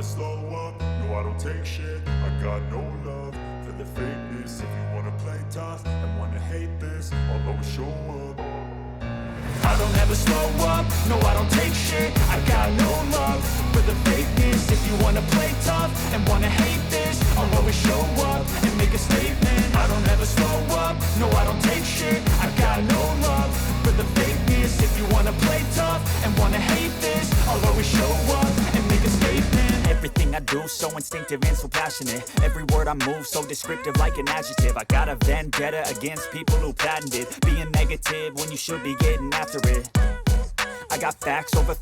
never slow up, no I don't take shit. I got no love for the fakeness. If you wanna play tough and wanna hate this, I'll always show up. I don't ever slow up, no I don't take shit. I got no love for the fakeness. If you wanna play tough and wanna hate this, I'll always show up and make a statement. I don't ever slow up, no I don't take shit. I got no love for the fakeness. If you wanna play tough and wanna hate this, I'll always show up and make a statement. Everything I do so instinctive and so passionate. Every word I move so descriptive like an adjective. I got a vendetta against people who patented being negative when you should be getting after it. I got facts over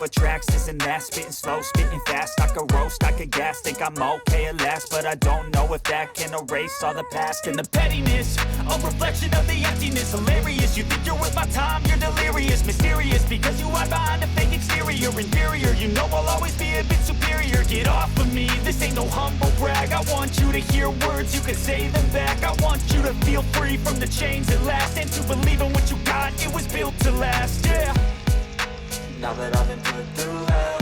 tracks, this and that. Spitting slow, spitting fast. I could roast, I could gas. Think I'm okay at last, but I don't know if that can erase all the past. And the pettiness, a reflection of the emptiness. Hilarious, you think you're worth my time, you're delirious. Mysterious, because you hide behind a fake exterior. Inferior, you know I'll always be a bit superior. Get off of me, this ain't no humble brag. I want you to hear words, you can say them back. I want you to feel free from the chains that last, and to believe in what you got, it was built to last, yeah. Now that I've been put through hell,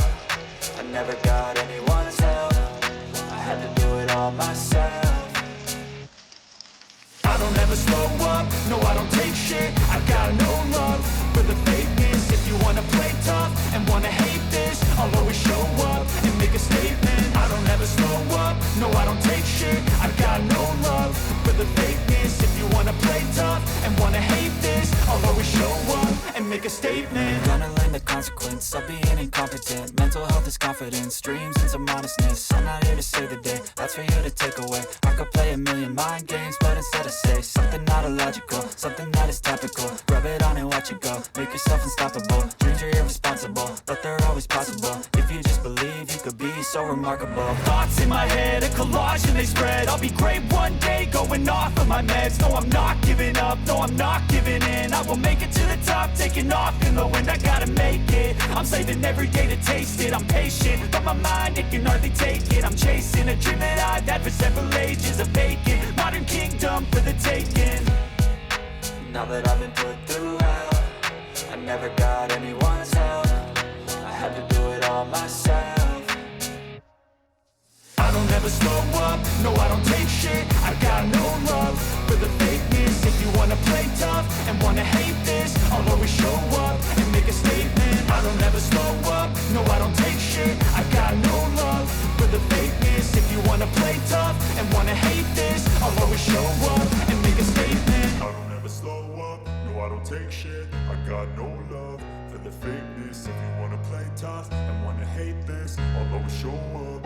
I never got anyone's help. I had to do it all myself. I don't ever slow up, no I don't take shit. I got no love for the fakeness. If you wanna play tough and wanna hate this, I'll always show up and make a statement. I don't ever slow up, no I don't take shit. I got no love for the fakeness. If you wanna play tough and wanna hate this, I'll always show up and make a statement. Gonna learn the consequence of being incompetent. Mental health is confidence, dreams and some modestness. I'm not here to save the day, that's for you to take away. I could play a million mind games, but instead I say something not illogical, something that is topical. Rub it on and watch it go, make yourself unstoppable. Dreams are irresponsible, but they're always possible. If you just believe, you could be so remarkable. Thoughts in my head, a collage and they spread. I'll be great one day, going off of my meds. No, I'm not giving up, no, I'm not giving in. I will make it to the top, taking off in the wind. I gotta make it, I'm saving every day to taste it. I'm patient, but my mind, it can hardly take it. I'm chasing a dream that I've had for several ages. A vacant, modern kingdom for the taking. Now that I've been put through hell, I never got anyone's help. I had to do it all myself. I don't ever slow up, no I don't take shit. I got no love for the fakeness. If you wanna play tough and wanna hate this, I'll always show up and make a statement. I don't ever slow up, no I don't take shit. I got no love for the fakeness. If you wanna play tough and wanna hate this, I'll always show up and make a statement. I don't ever slow up, no I don't take shit. I got no love for the fakeness. If you wanna play tough and wanna hate this, I'll always show up.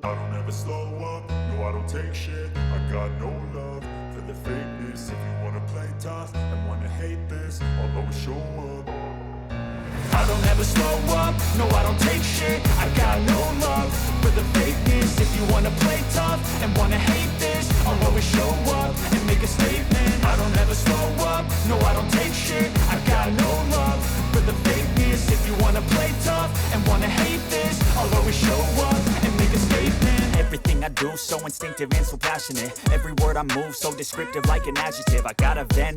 I don't ever slow up, no I don't take shit. I got no love for the fakeness. If you wanna play tough and wanna hate this, I'll always show up. I don't ever slow up, no I don't take shit. I got no love for the fakeness. If you wanna play tough and wanna hate this, I'll always show up and make a statement. I don't ever slow up, no I don't take shit. I got no love for the fakeness. If you wanna play tough and wanna hate this, I'll always show up and make a statement. Everything I do so instinctive and so passionate. Every word I move so descriptive like an adjective. I got a vendetta